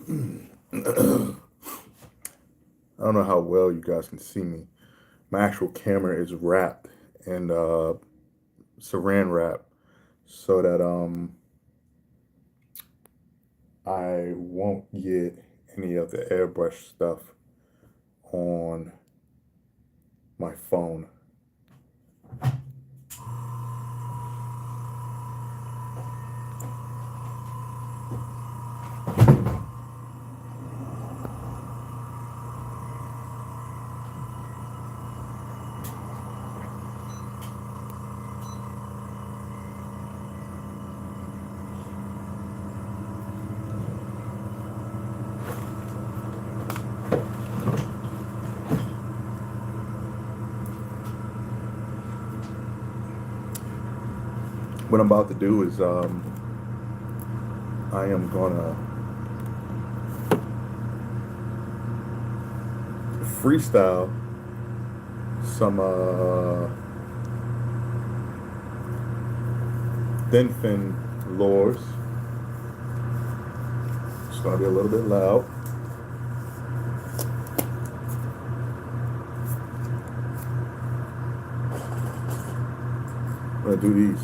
I don't know how well you guys can see me. My actual camera is wrapped in saran wrap so that I won't get any of the airbrush stuff on my phone. What I'm about to do is I am gonna freestyle some thin fin lures. It's gonna be a little bit loud. I'm gonna do these.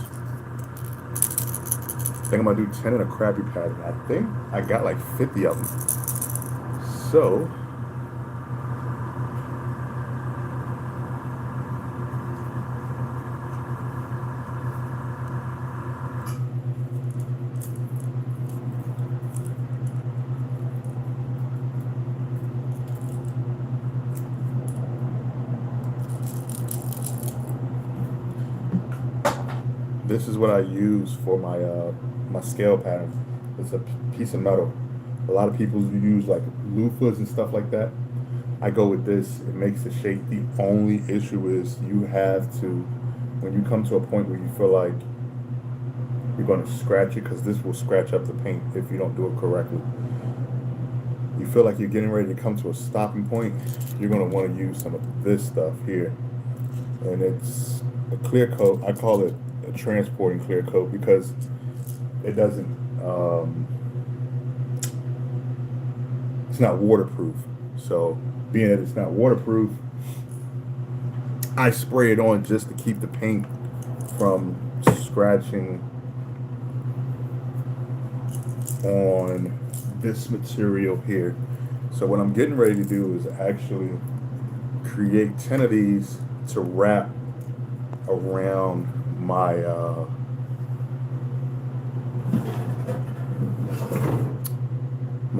I think I'm gonna do 10 in a crappy pattern. I think I got like 50 of them. So this is what I use for my scale pattern. It's a piece of metal. A lot of people use like loofahs and stuff like that. I go with this. It makes the shape. The only issue is you have to, when you come to a point where you feel like you're going to scratch it, because this will scratch up the paint if you don't do it correctly. You feel like you're getting ready to come to a stopping point, you're going to want to use some of this stuff here. And it's a clear coat. I call it a transporting clear coat because it doesn't, it's not waterproof. So being that it's not waterproof, I spray it on just to keep the paint from scratching on this material here. So what I'm getting ready to do is actually create 10 of these to wrap around my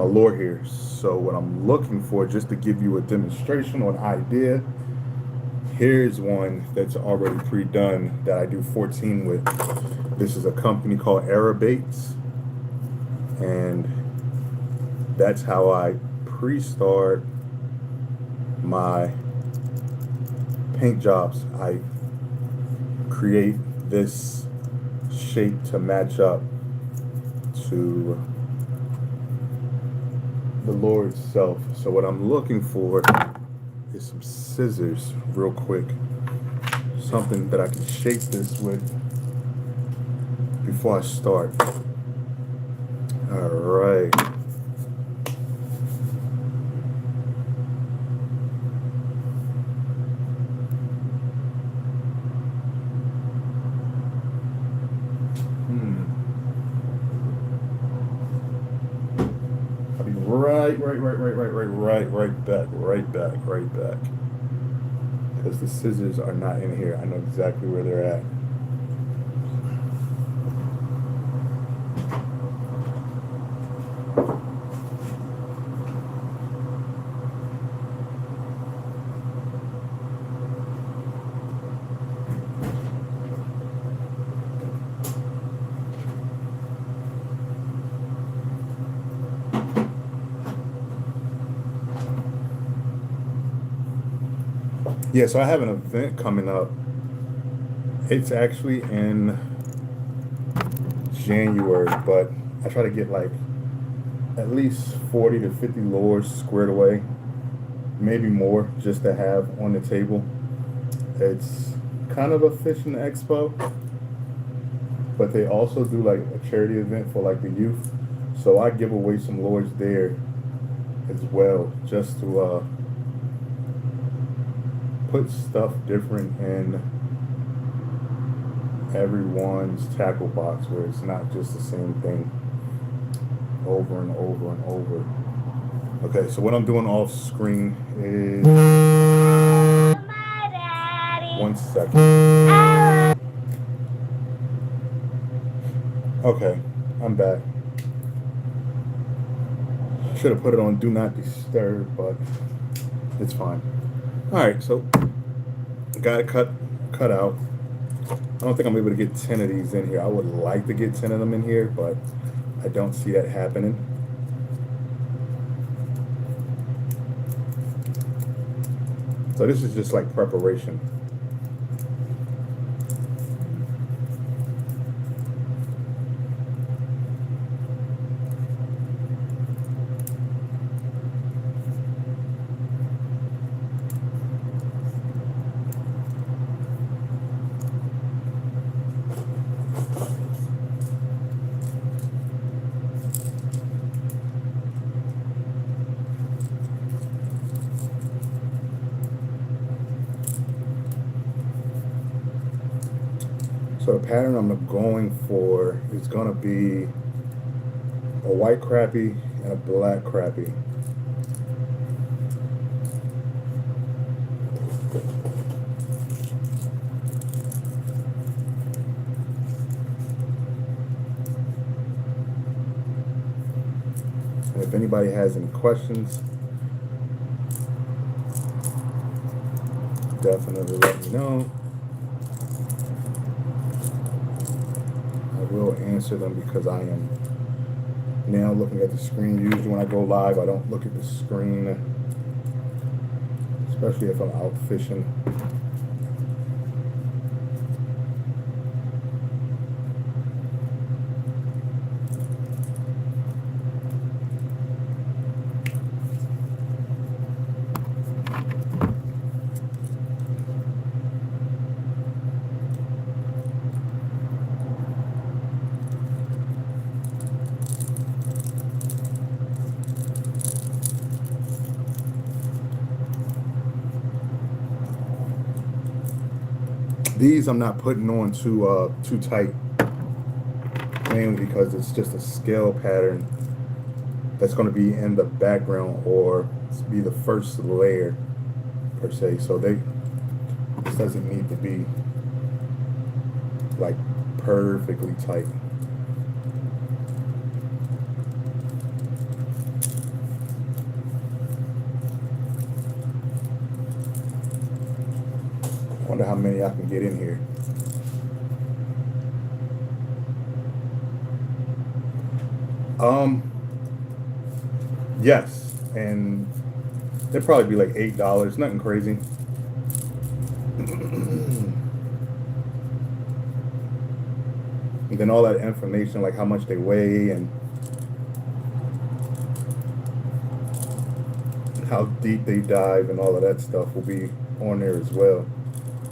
lure here. So what I'm looking for, just to give you a demonstration or an idea, here's one that's already pre-done that I do 14 with. This is a company called Aerobaits, and that's how I pre-start my paint jobs. I create this shape to match up to the lure itself. So what I'm looking for is some scissors real quick, something that I can shape this with before I start. All right. I'll be right back. Because the scissors are not in here. I know exactly where they're at. Yeah, so I have an event coming up. It's actually in January, but I try to get like at least 40 to 50 lures squared away, maybe more, just to have on the table. It's kind of a fishing expo, but they also do like a charity event for like the youth. So I give away some lures there as well, just to put stuff different in everyone's tackle box where it's not just the same thing over and over and over. Okay, so what I'm doing off screen is, one second. Okay, I'm back. Should have put it on do not disturb, but it's fine. All right, so got it cut out. I don't think I'm able to get 10 of these in here. I would like to get 10 of them in here, but I don't see that happening. So this is just like preparation. So the pattern I'm going for is gonna be a white crappie and a black crappie. And if anybody has any questions, definitely let me know. I will answer them because I am now looking at the screen. Usually when I go live, I don't look at the screen, especially if I'm out fishing. These I'm not putting on too tight, mainly because it's just a scale pattern that's going to be in the background or be the first layer per se. So this doesn't need to be like perfectly tight. Wonder how many I can get in here. Yes, and they'd probably be like $8, nothing crazy. And then all that information, like how much they weigh and how deep they dive and all of that stuff will be on there as well.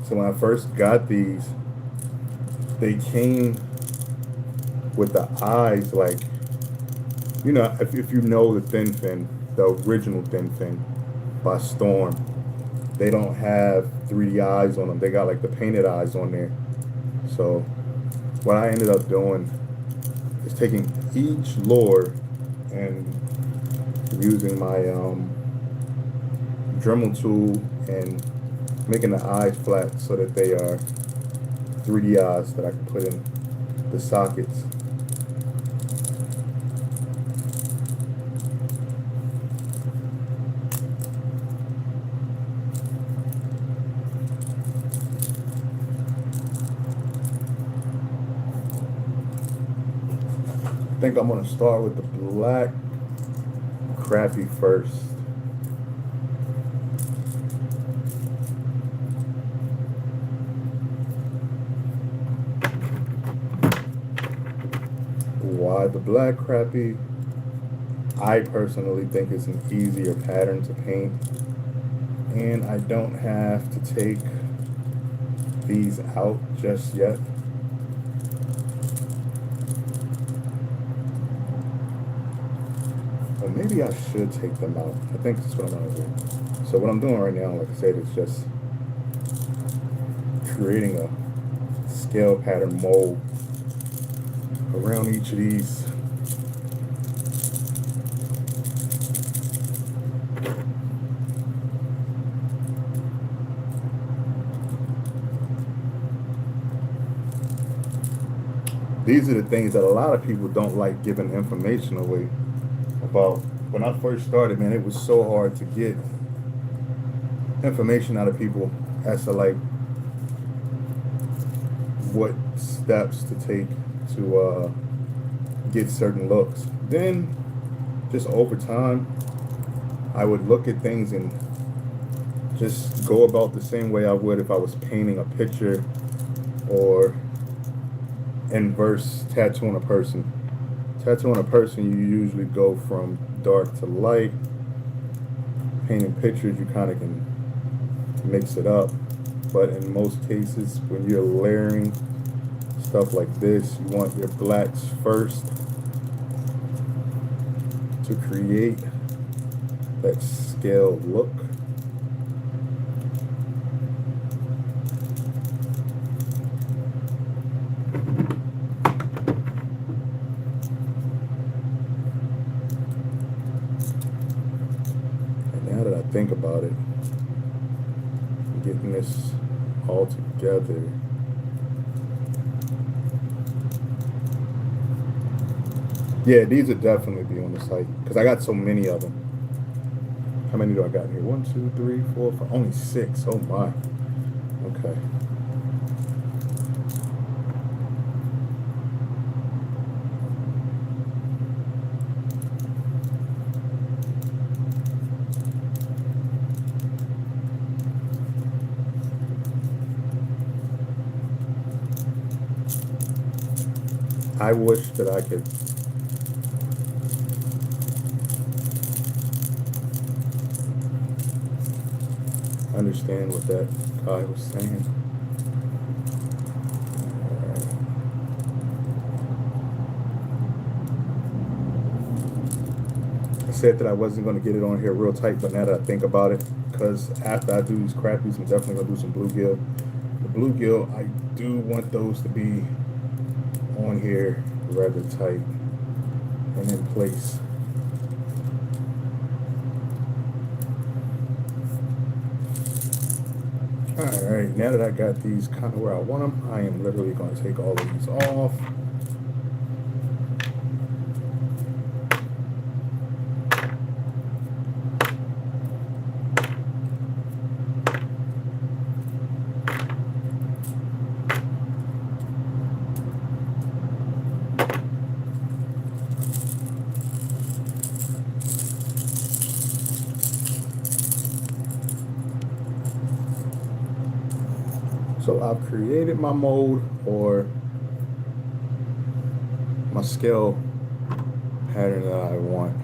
So when I first got these, they came with the eyes, like, you know, if you know the thin fin, the original thin fin by Storm, they don't have 3D eyes on them. They got like the painted eyes on there. So what I ended up doing is taking each lure and using my Dremel tool and making the eyes flat so that they are 3D eyes that I can put in the sockets. I think I'm going to start with the black crappie first. Why the black crappie? I personally think it's an easier pattern to paint, and I don't have to take these out just yet. Or maybe I should take them out. I think that's what I'm gonna do. So what I'm doing right now, like I said, is just creating a scale pattern mold around each of these. These are the things that a lot of people don't like giving information away about. When I first started, man, it was so hard to get information out of people as to like what steps to take to get certain looks. Then, just over time, I would look at things and just go about the same way I would if I was painting a picture or inverse tattooing a person. Tattooing a person, you usually go from dark to light. Painting pictures, you kind of can mix it up. But in most cases, when you're layering stuff like this, you want your blacks first to create that scale look. And now that I think about it, getting this all together, yeah, these would definitely be on the site because I got so many of them. How many do I got here? 1, 2, 3, 4, 5. Only 6. Oh my. Okay. I wish that I could understand what that guy was saying. I said that I wasn't going to get it on here real tight, but now that I think about it, because after I do these crappies, I'm definitely going to do some bluegill. The bluegill, I do want those to be on here rather tight and in place. Alright, now that I got these kind of where I want them, I am literally going to take all of these off. So I've created my mold or my scale pattern that I want.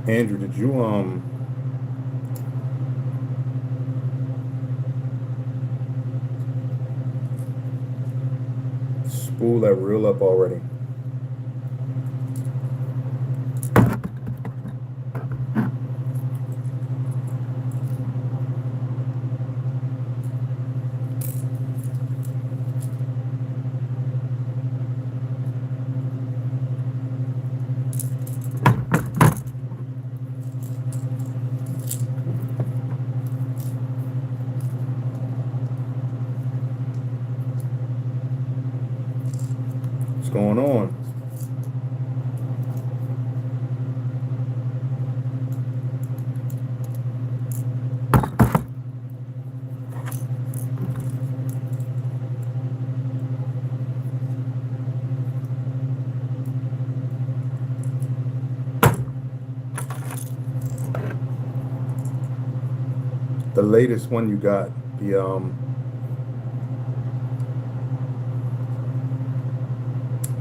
Andrew, did you spool that reel up already? What's going on? The latest one you got,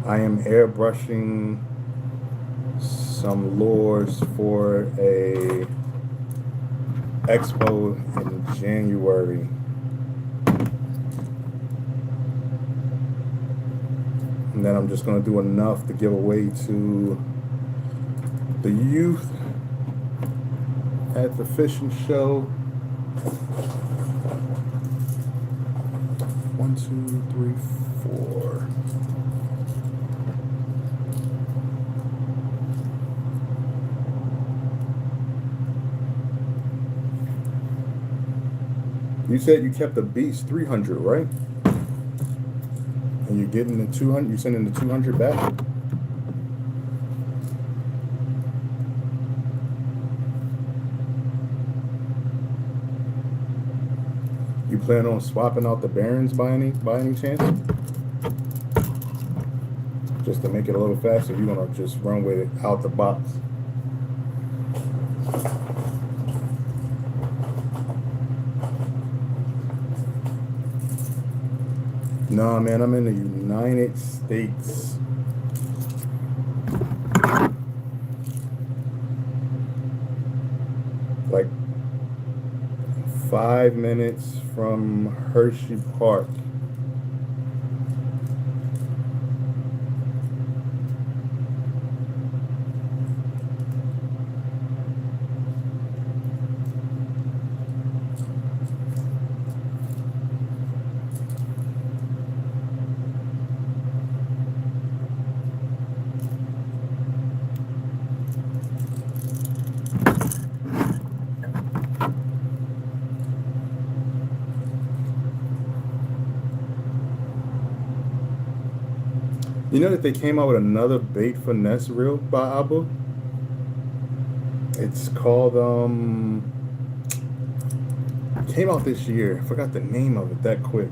I am airbrushing some lures for a expo in January. And then I'm just going to do enough to give away to the youth at the fishing show. 1, 2, 3, 4. You said you kept the Beast 300, right? And you're getting the 200. You're sending the 200 back. You plan on swapping out the bearings by any chance? Just to make it a little faster, you're gonna just run with it out the box. Nah, man, I'm in the United States. Like 5 minutes from Hershey Park. You know that they came out with another bait finesse reel by Abu? It's called came out this year. I forgot the name of it that quick.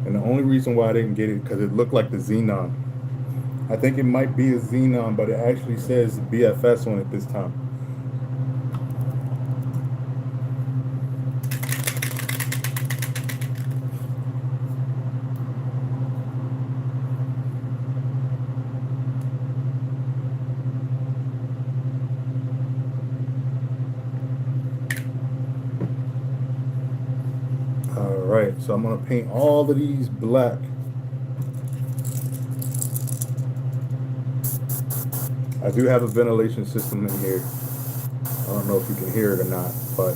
And the only reason why I didn't get it because it looked like the Xenon. I think it might be a Xenon, but it actually says BFS on it this time. Alright, so I'm going to paint all of these black. I do have a ventilation system in here. I don't know if you can hear it or not, but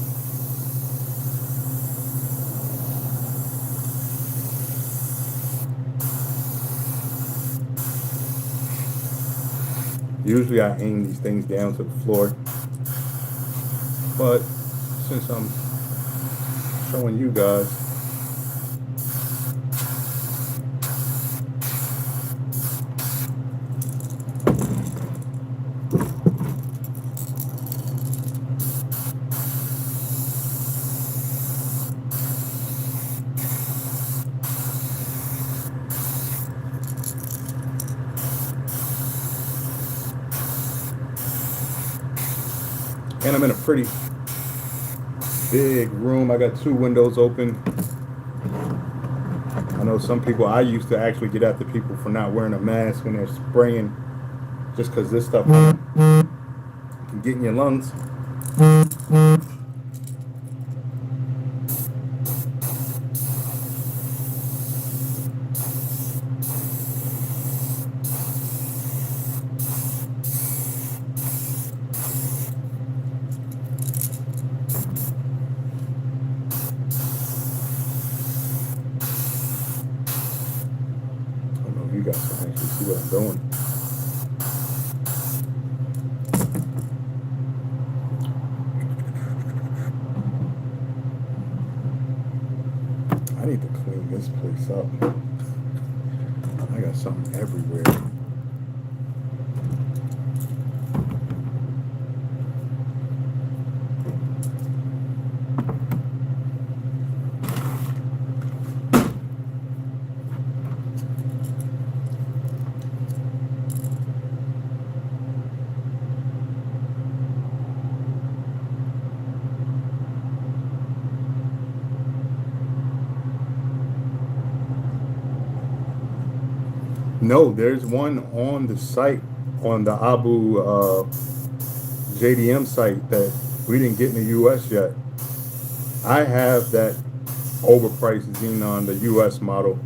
usually I aim these things down to the floor. But since I'm showing you guys, and I'm in a pretty big room. I got 2 windows open. I know some people, I used to actually get after people for not wearing a mask when they're spraying, just because this stuff can get in your lungs. You guys can actually see what I'm doing. I need to clean this place up. I got something everywhere. No, there's one on the site, on the Abu JDM site that we didn't get in the US yet. I have that overpriced Xenon, the US model,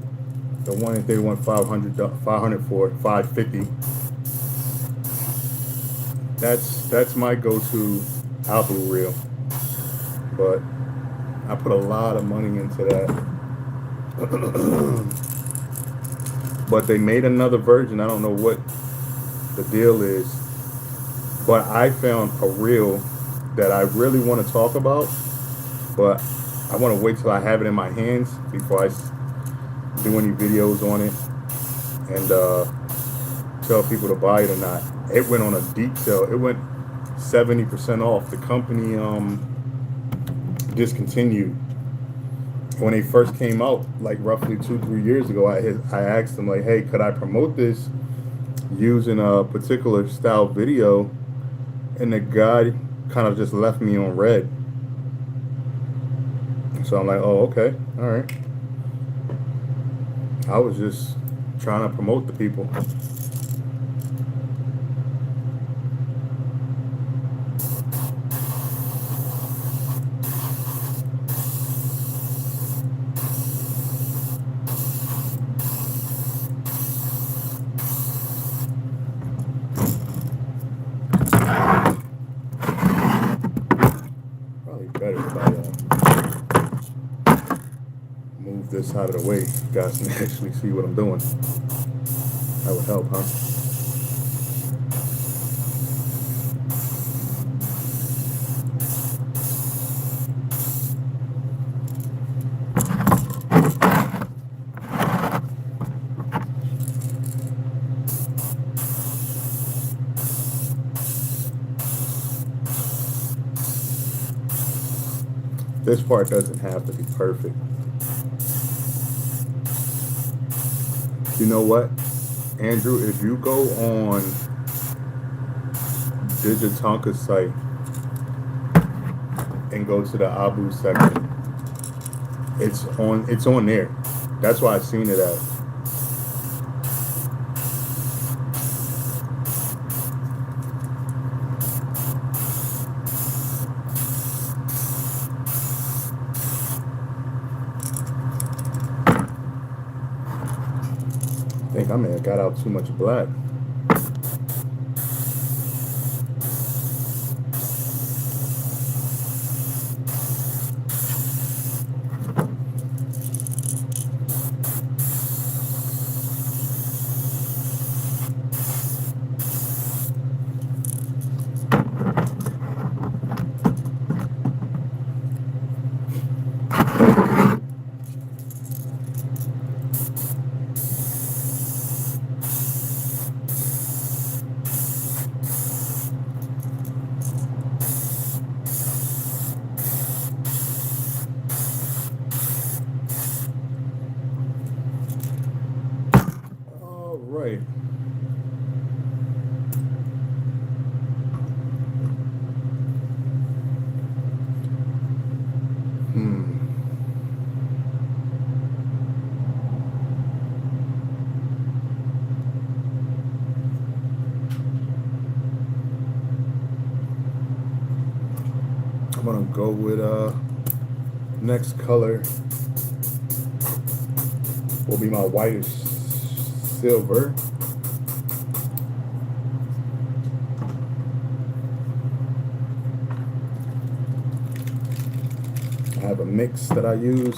the one that they want 500 for, 550. That's my go-to Abu reel, but I put a lot of money into that. But they made another version. I don't know what the deal is, but I found a reel that I really want to talk about, but I want to wait till I have it in my hands before I do any videos on it and tell people to buy it or not. It went on a deep sale. It went 70% off. The company discontinued. When they first came out, like roughly 2-3 years ago, I asked them like, hey, could I promote this using a particular style video? And the guy kind of just left me on red. So I'm like, oh, okay, all right. I was just trying to promote the people. Probably better if I move this out of the way. You guys can actually see what I'm doing. That would help, huh? This part doesn't have to be perfect. You know what, Andrew? If you go on Digitonka's site and go to the Abu section, it's on there. That's why I seen it at. I think I may have got out too much black. All right. I'm gonna go with next color will be my whitish silver. I have a mix that I use,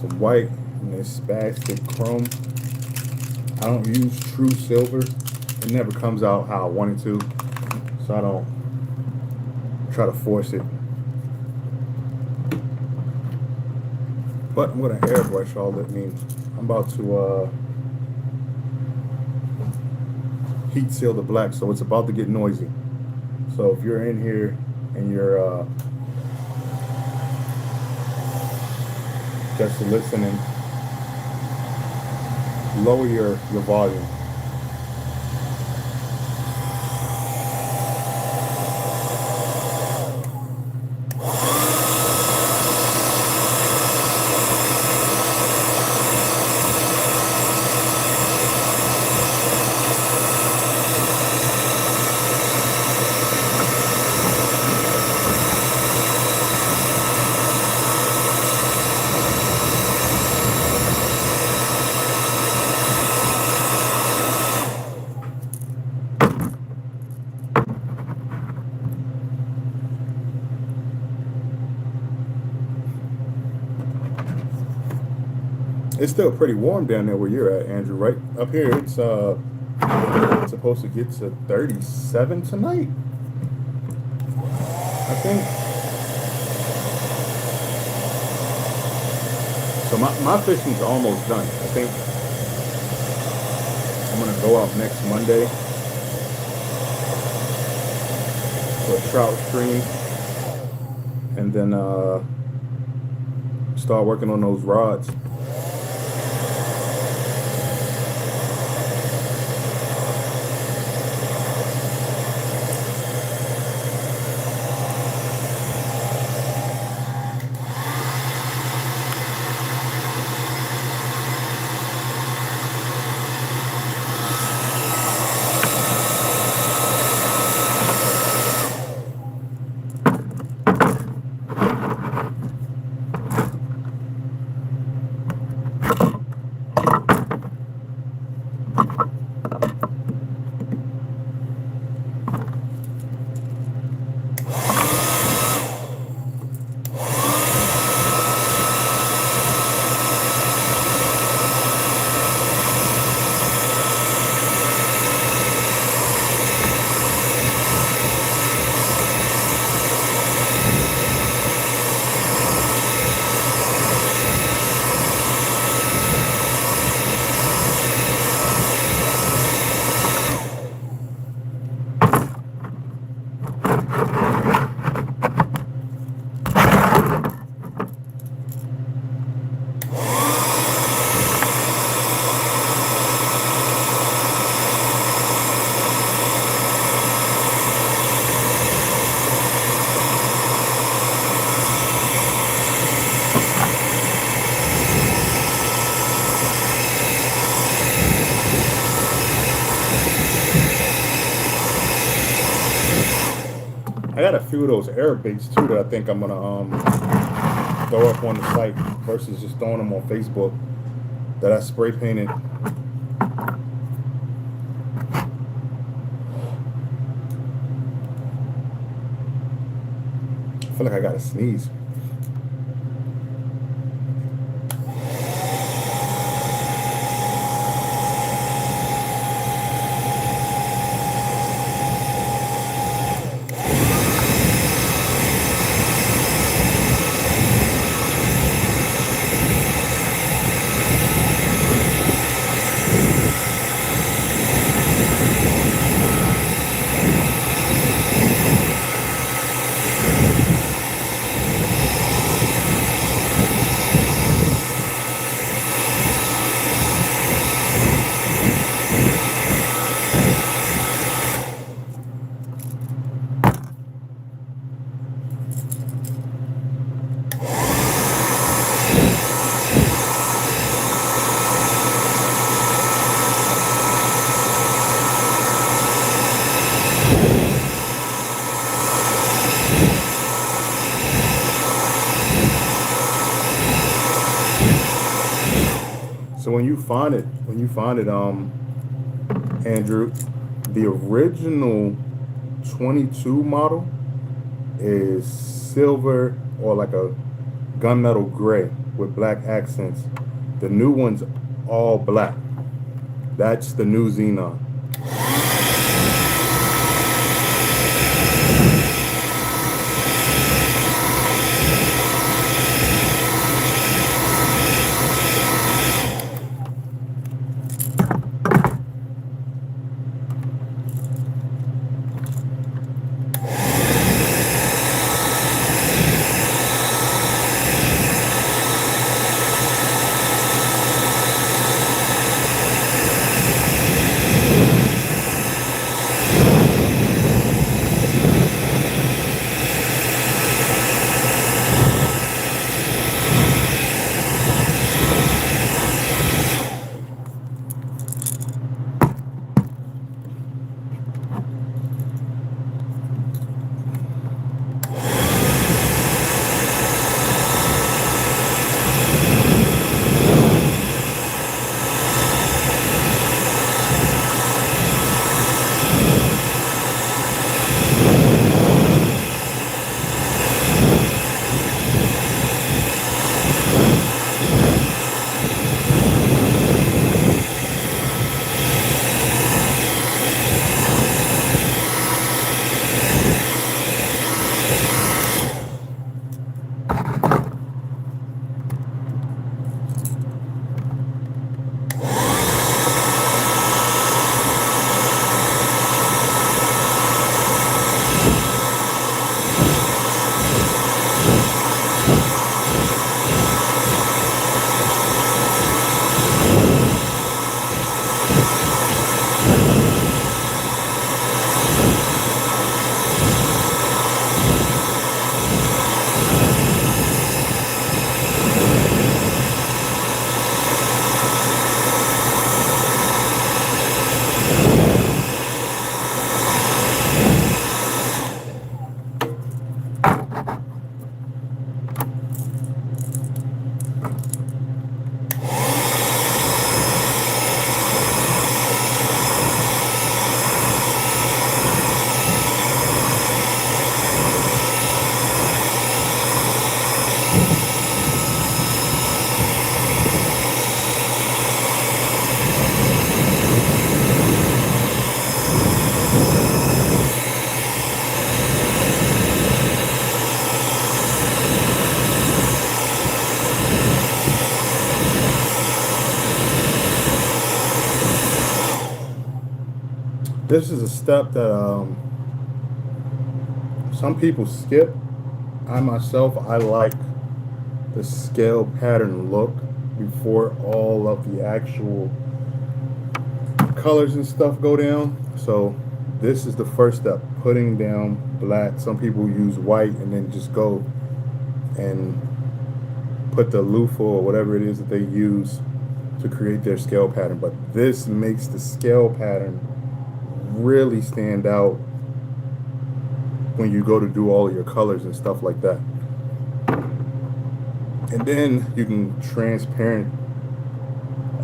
some white and this spastic chrome. I don't use true silver. It never comes out how I want it to, so I don't try to force it. But I'm gonna airbrush all that. I'm about to heat seal the black, so it's about to get noisy. So if you're in here and you're just listening, lower your volume. It's still pretty warm down there where you're at, Andrew. Right up here, it's supposed to get to 37 tonight. I think. So my fishing's almost done. I think I'm gonna go out next Monday to a trout stream, and then start working on those rods. I got a few of those air baits too that I think I'm gonna throw up on the site versus just throwing them on Facebook that I spray painted. I feel like I gotta sneeze. So when you find it, Andrew, the original 22 model is silver or like a gunmetal gray with black accents. The new one's all black. That's the new Xenon. This is a step that some people skip. I myself, I like the scale pattern look before all of the actual colors and stuff go down. So this is the first step, putting down black. Some people use white and then just go and put the loofah or whatever it is that they use to create their scale pattern. But this makes the scale pattern really stand out when you go to do all of your colors and stuff like that. And then you can transparent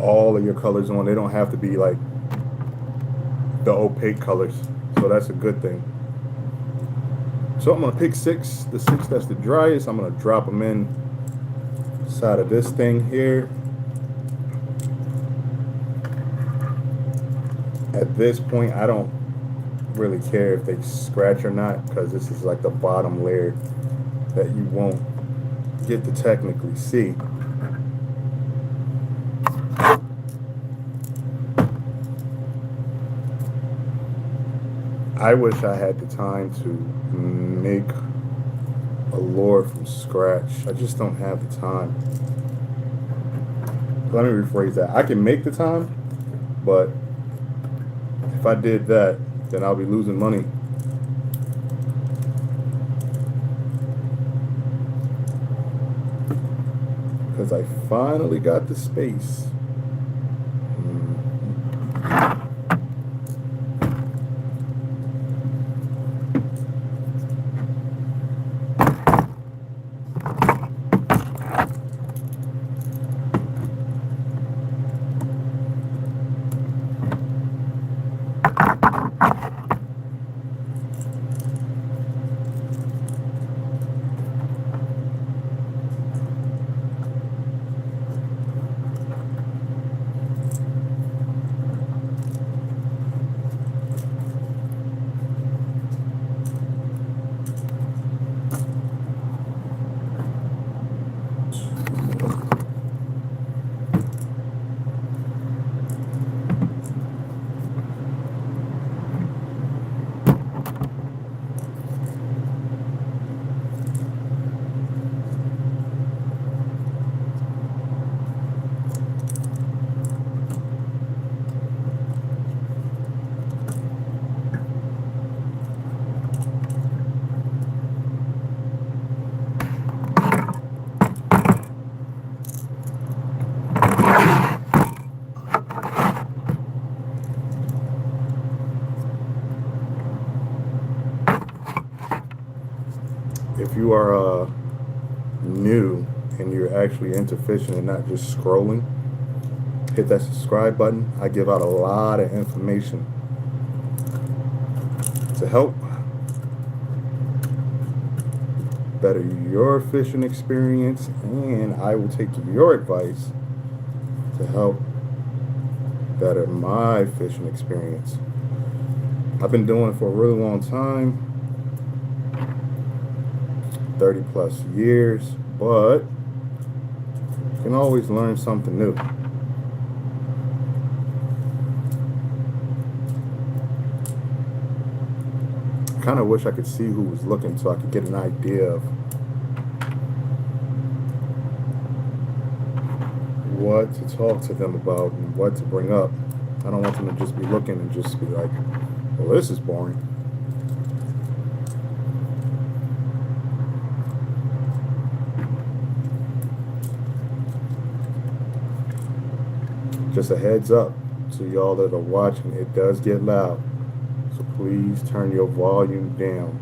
all of your colors on. They don't have to be like the opaque colors. So that's a good thing. So I'm gonna pick six, the six that's the driest. I'm gonna drop them in side of this thing here. At this point, I don't really care if they scratch or not, because this is like the bottom layer that you won't get to technically see. I wish I had the time to make a lure from scratch. I just don't have the time. Let me rephrase that. I can make the time, but if I did that, then I'll be losing money. Because I finally got the space. If you are new and you're actually into fishing and not just scrolling, hit that subscribe button. I give out a lot of information to help better your fishing experience, and I will take your advice to help better my fishing experience. I've been doing it for a really long time, 30 plus years, but you can always learn something new. I kind of wish I could see who was looking so I could get an idea of what to talk to them about and what to bring up. I don't want them to just be looking and just be like, well, this is boring. Just a heads up to y'all that are watching, it does get loud, so please turn your volume down.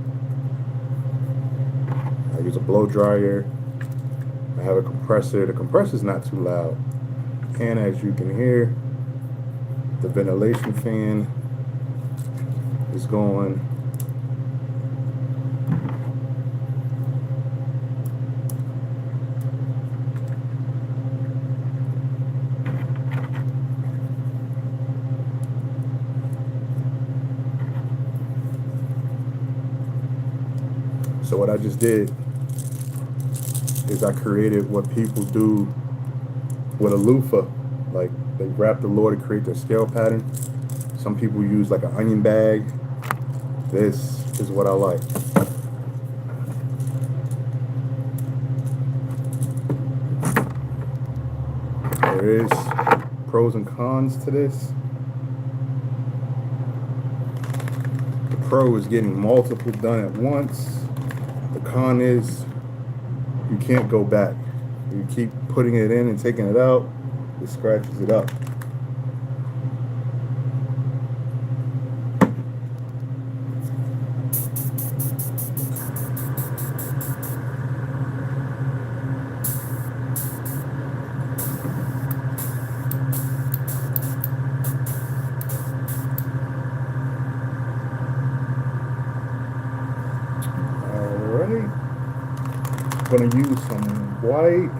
I use a blow dryer. I have a compressor. The compressor's not too loud, and as you can hear, the ventilation fan is going. So what I just did is I created what people do with a loofah. Like, they wrap the lure to create their scale pattern. So Some people use like an onion bag. This is what I like. There is pros and cons to this. The pro is getting multiple done at once. The con is you can't go back. You keep putting it in and taking it out, it scratches it up. Alright, I'm gonna use some white.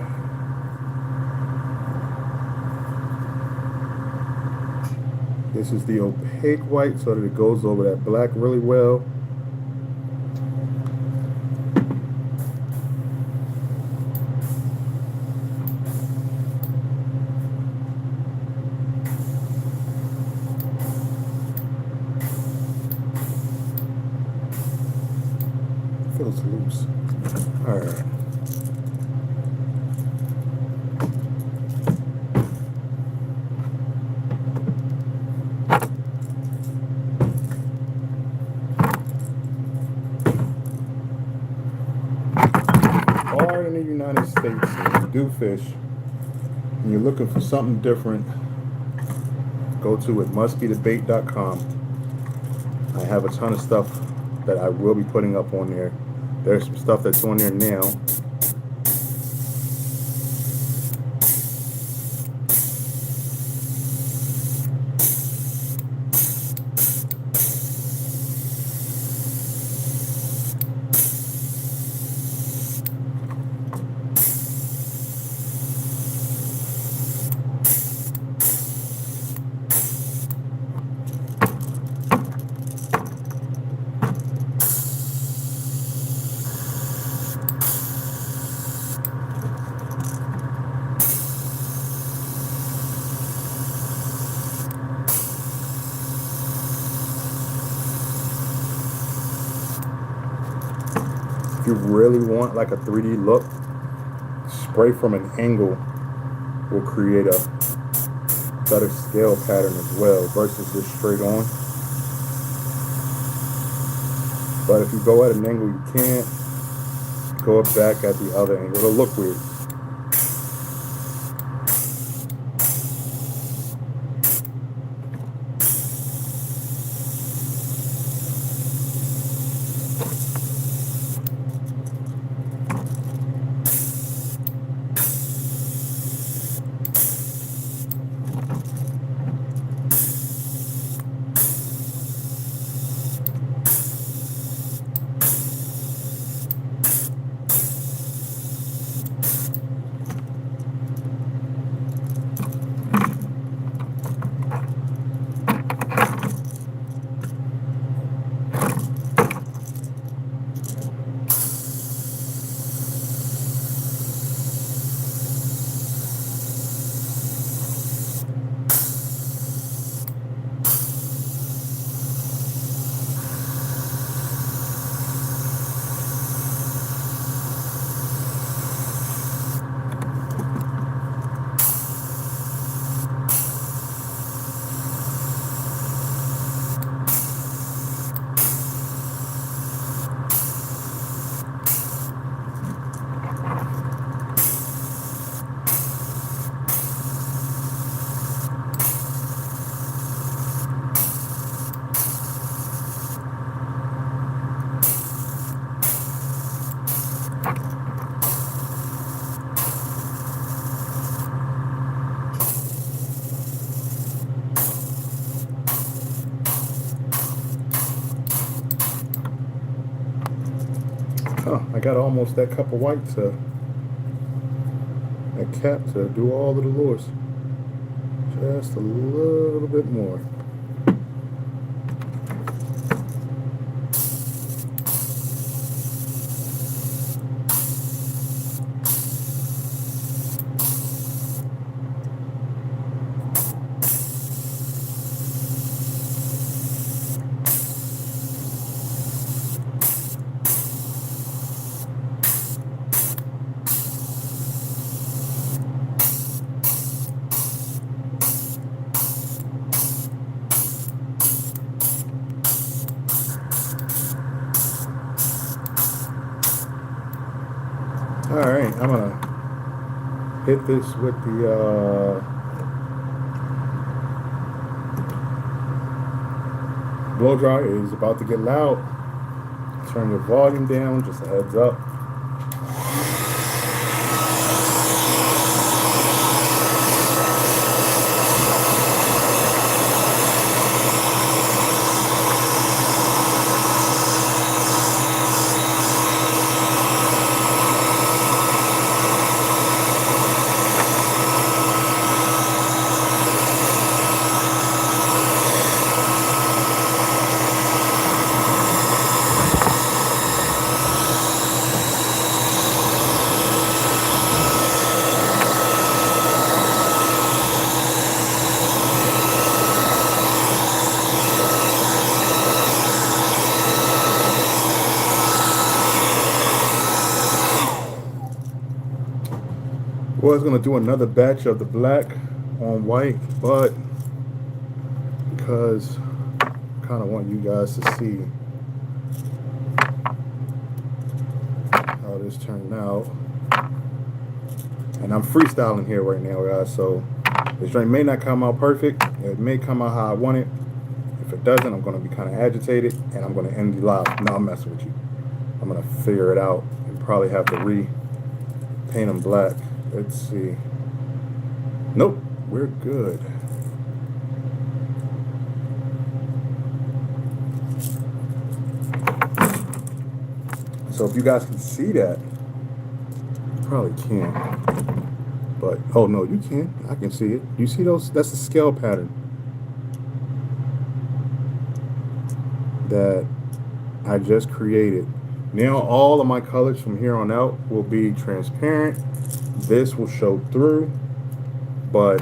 This is the opaque white so that it goes over that black really well. Feels loose. Alright. Are in the United States, if you do fish and you're looking for something different, go to itmustbethebait.com. I have a ton of stuff that I will be putting up on there. There's some stuff that's on there now. If you really want like a 3D look, spray from an angle will create a better scale pattern as well versus just straight on. But if you go at an angle you can't, go back at the other angle. It'll look weird. I got almost that cup of white to that cap to do all of the lures. Just a little bit more. All right, I'm gonna hit this with the blow dryer. Is about to get loud. Turn your volume down, just a heads up. Was gonna do another batch of the black on white, but because I kind of want you guys to see how this turned out, and I'm freestyling here right now, guys. So this drink may not come out perfect. It may come out how I want it. If it doesn't, I'm gonna be kind of agitated, and I'm gonna end the live. No, I'm messing with you. I'm gonna figure it out and probably have to repaint them black. Let's see. Nope, we're good. So if you guys can see that, you probably can't. But, oh no, you can. I can see it. You see those? That's the scale pattern that I just created. Now all of my colors from here on out will be transparent. This will show through, but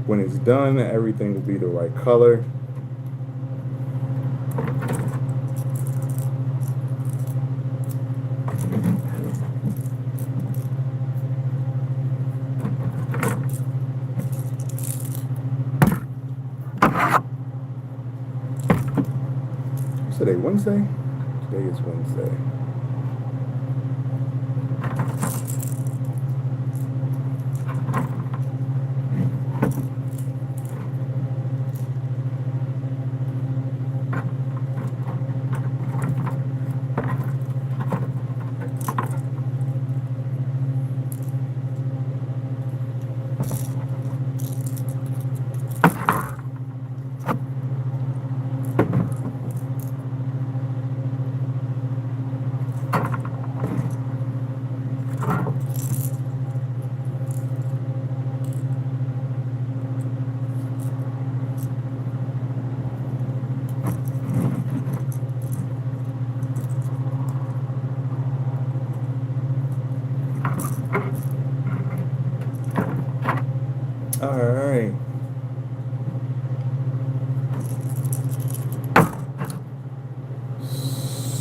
when it's done, everything will be the right color. Today Wednesday? Today is Wednesday. All right.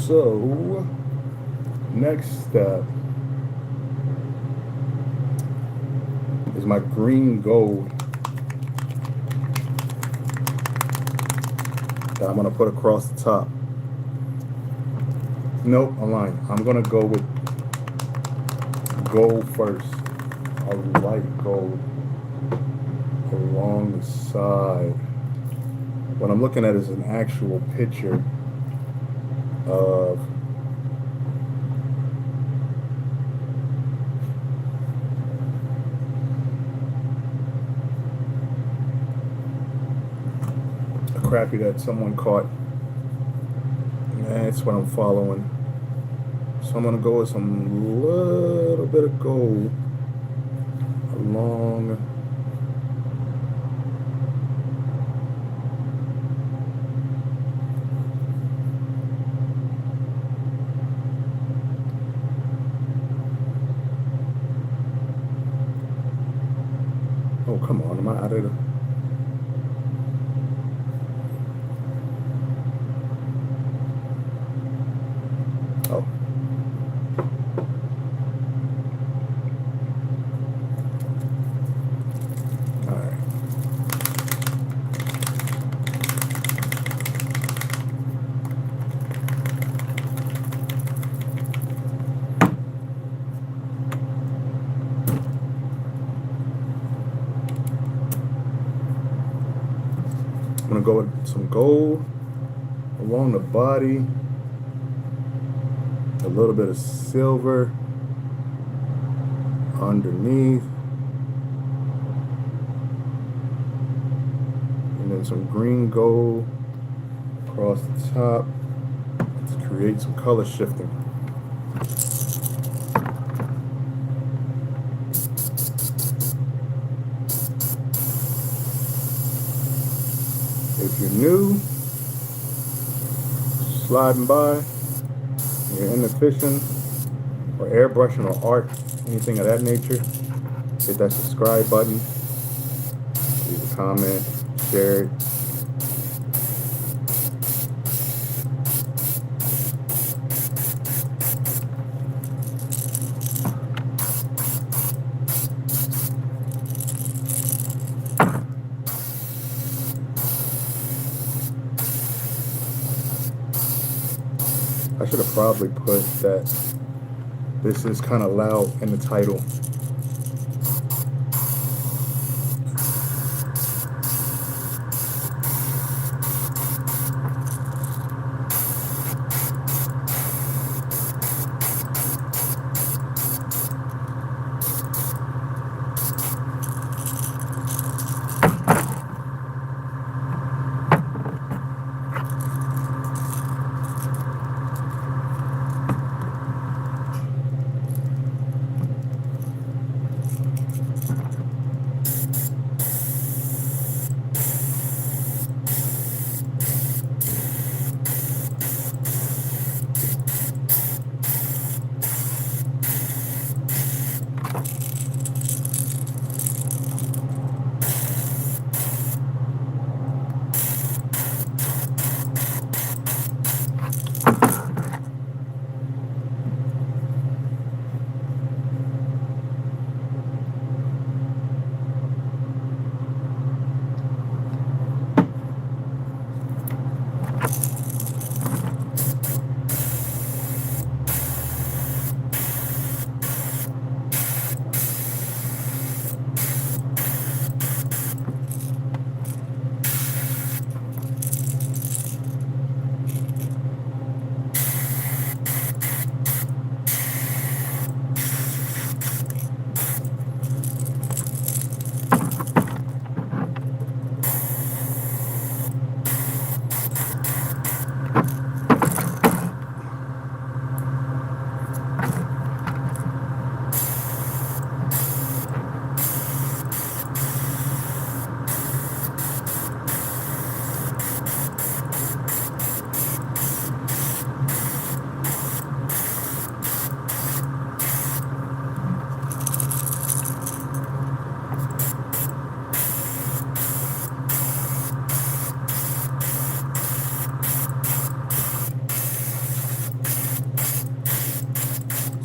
So, next step is my green gold that I'm gonna put across the top. Nope, I'm lying. I'm gonna go with gold first. A light gold along the side. What I'm looking at is an actual picture of a crappie that someone caught. That's what I'm following. So I'm gonna go with some little bit of gold along Oh, come on, am I out of the... Oh. All right. I'm gonna go with some gold along the body, a little bit of silver underneath, and then some green gold across the top to create some color shifting. If you're new, sliding by, you're into fishing or airbrushing or art, anything of that nature, hit that subscribe button, leave a comment, share it. I should have probably put that this is kind of loud in the title.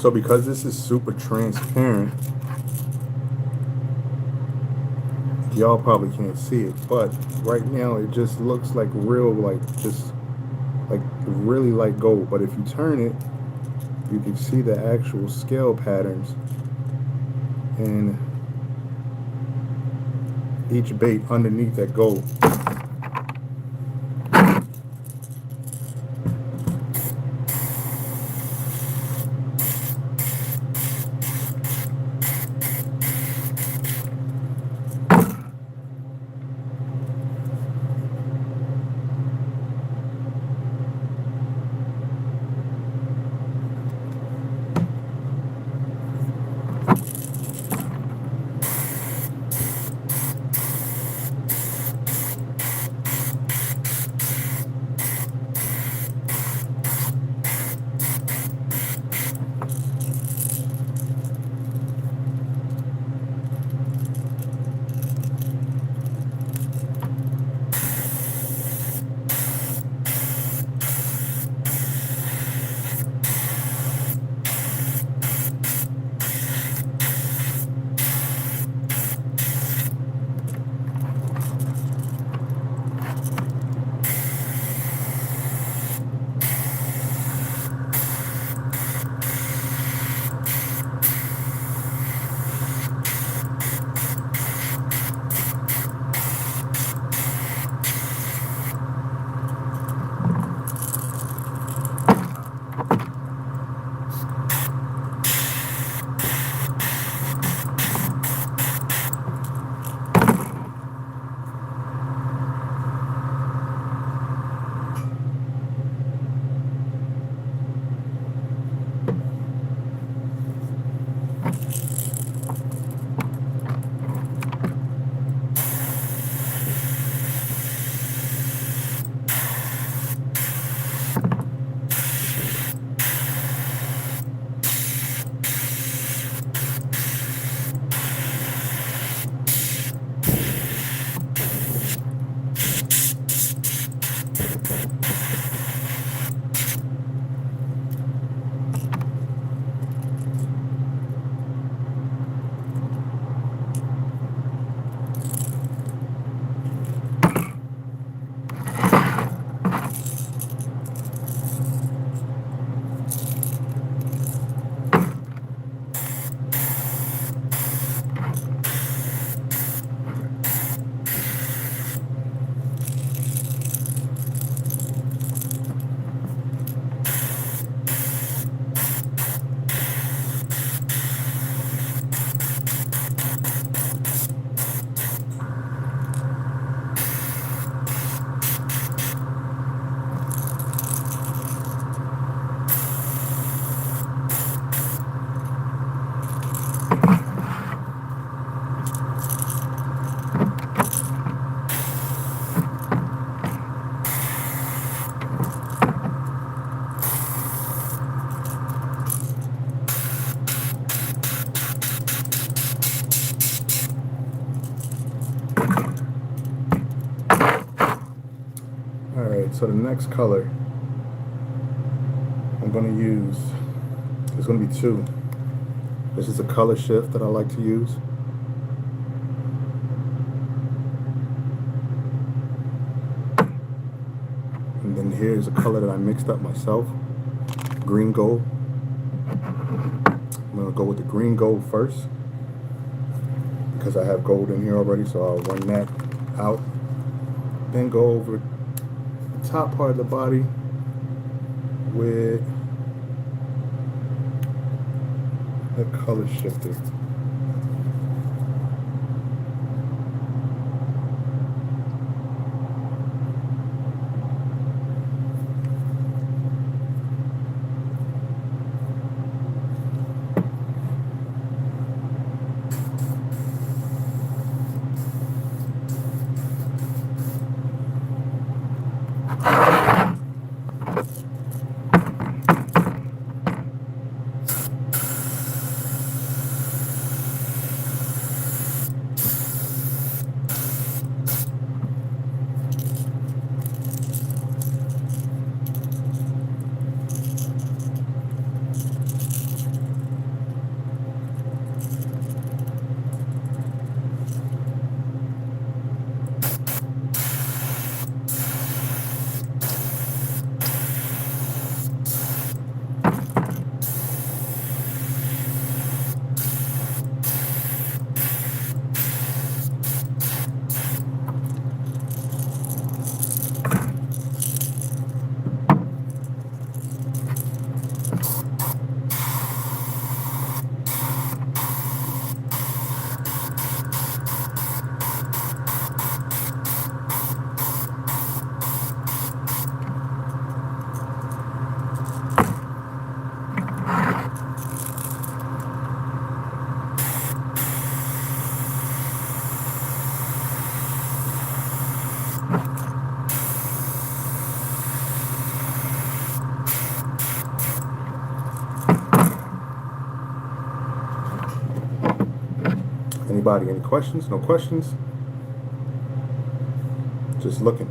So because this is super transparent, y'all probably can't see it, but right now it just looks like real, like just like really like gold. But if you turn it, you can see the actual scale patterns in each bait underneath that gold. right, so the next color I'm going to use, there's going to be two. This is a color shift that I like to use. And then here's a color that I mixed up myself, green gold. I'm going to go with the green gold first because I have gold in here already, so I'll run that out. Then go over the top part of the body with the color shifter. Anybody, any questions? No questions? Just looking.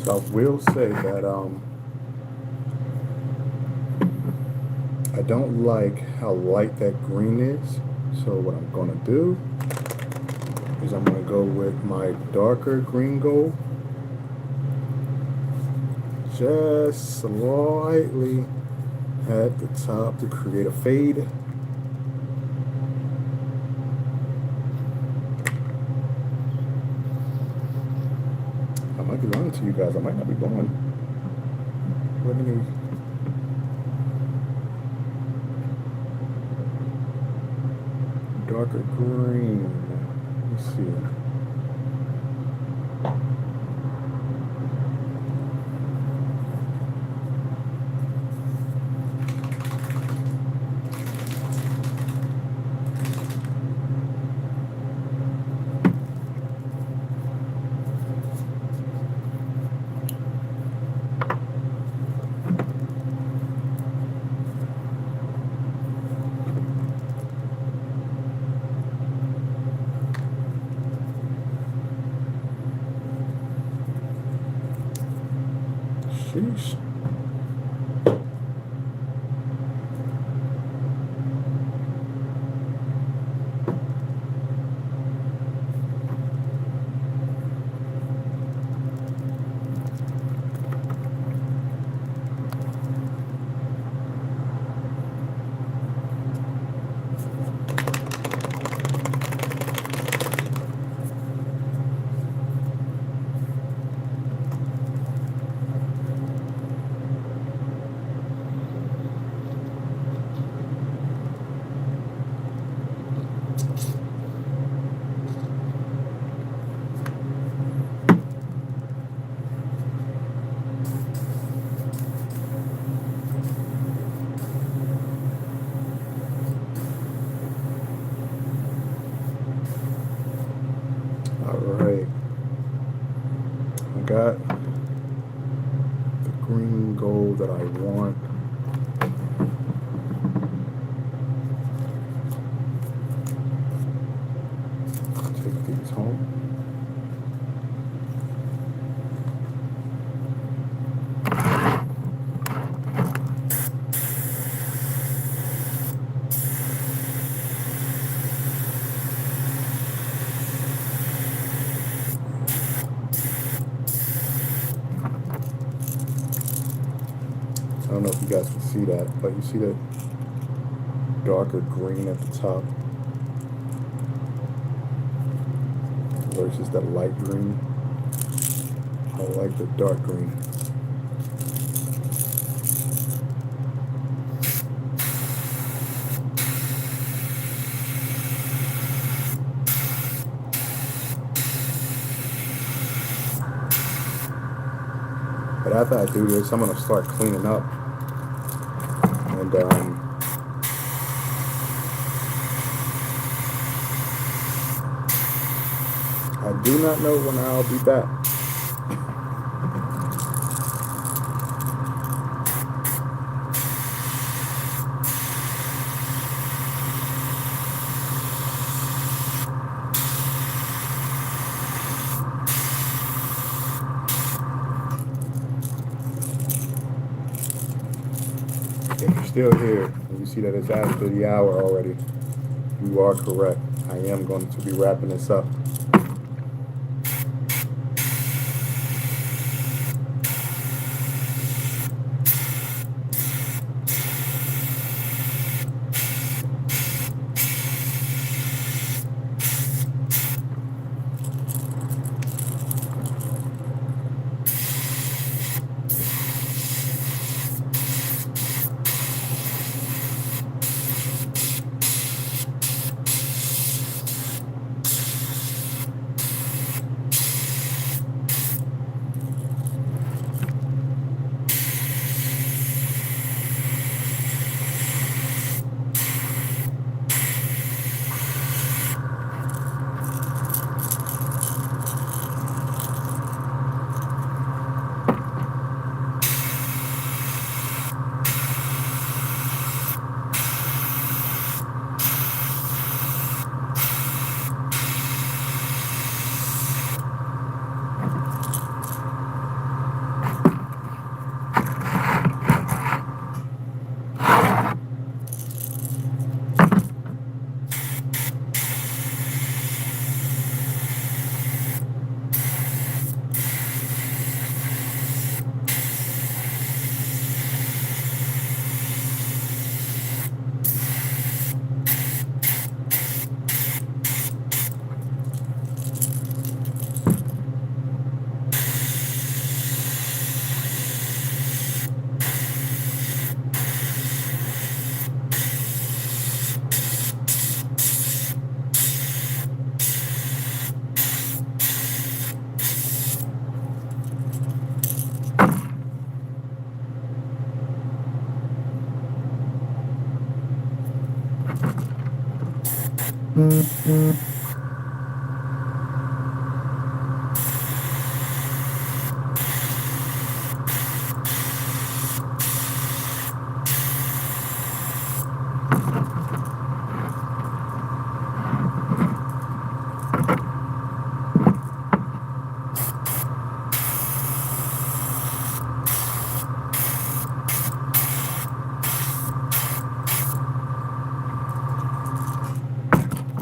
So I will say that I don't like how light that green is. So what I'm gonna do is I'm gonna go with my darker green gold, just slightly at the top to create a fade. I might be lying to you guys. I might not be going. Let me. Darker green. Let's see. Sheesh. Alright. I got the green gold that I want. Take these home. I don't know if you guys can see that, but you see that darker green at the top versus the light green. I like the dark green. But after I do this, I'm gonna start cleaning up, and I do not know when I'll be back. If you're still here and you see that it's after the hour already, you are correct. I am going to be wrapping this up.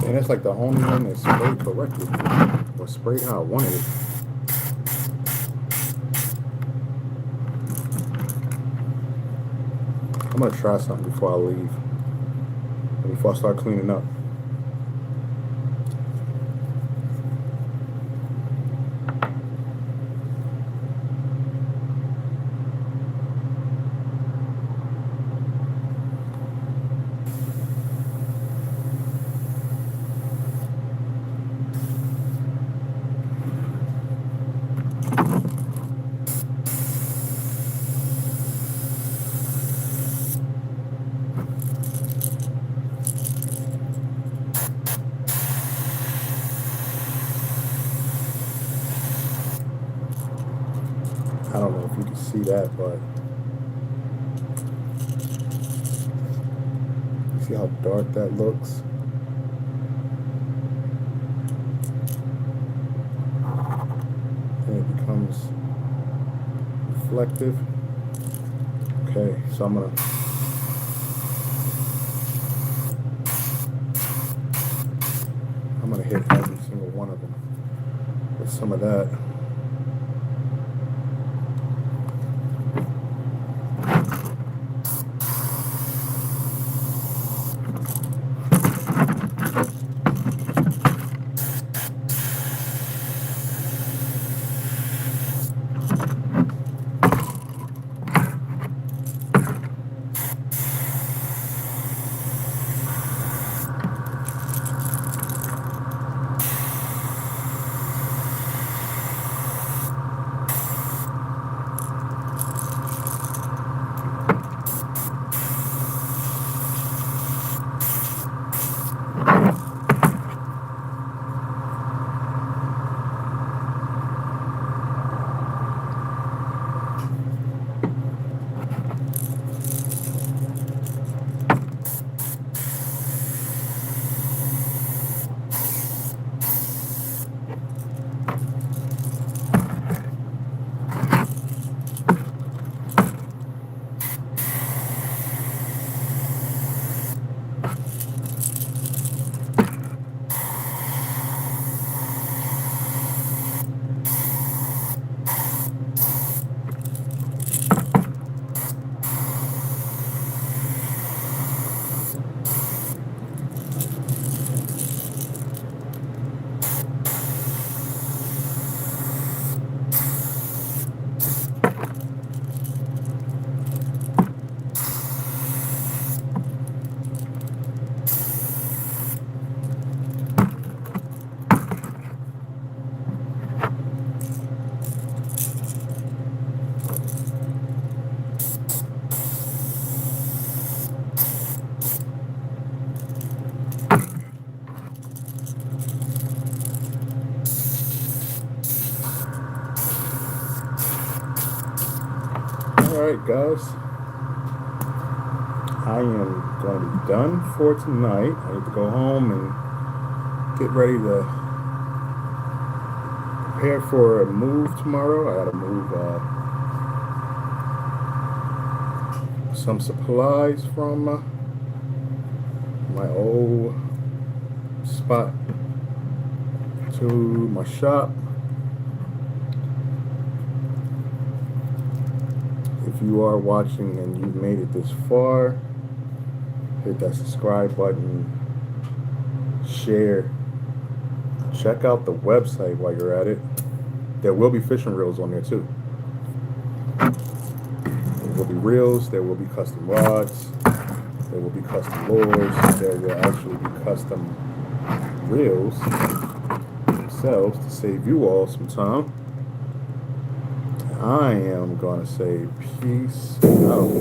And it's like the only one that's sprayed correctly. Or sprayed how I wanted it. I'm gonna try something before I leave. Before I start cleaning up. I don't know if you can see that, but you see how dark that looks? And it becomes reflective. Okay, so I'm gonna hit every single one of them with some of that. Alright guys, I am going to be done for tonight. I need to go home and get ready to prepare for a move tomorrow. I gotta move some supplies from my old spot to my shop. If you are watching and you've made it this far, hit that subscribe button, share, check out the website while you're at it. There will be fishing reels on there too. There will be reels, there will be custom rods, there will be custom lures, there will actually be custom reels themselves to save you all some time. I am going to say peace out.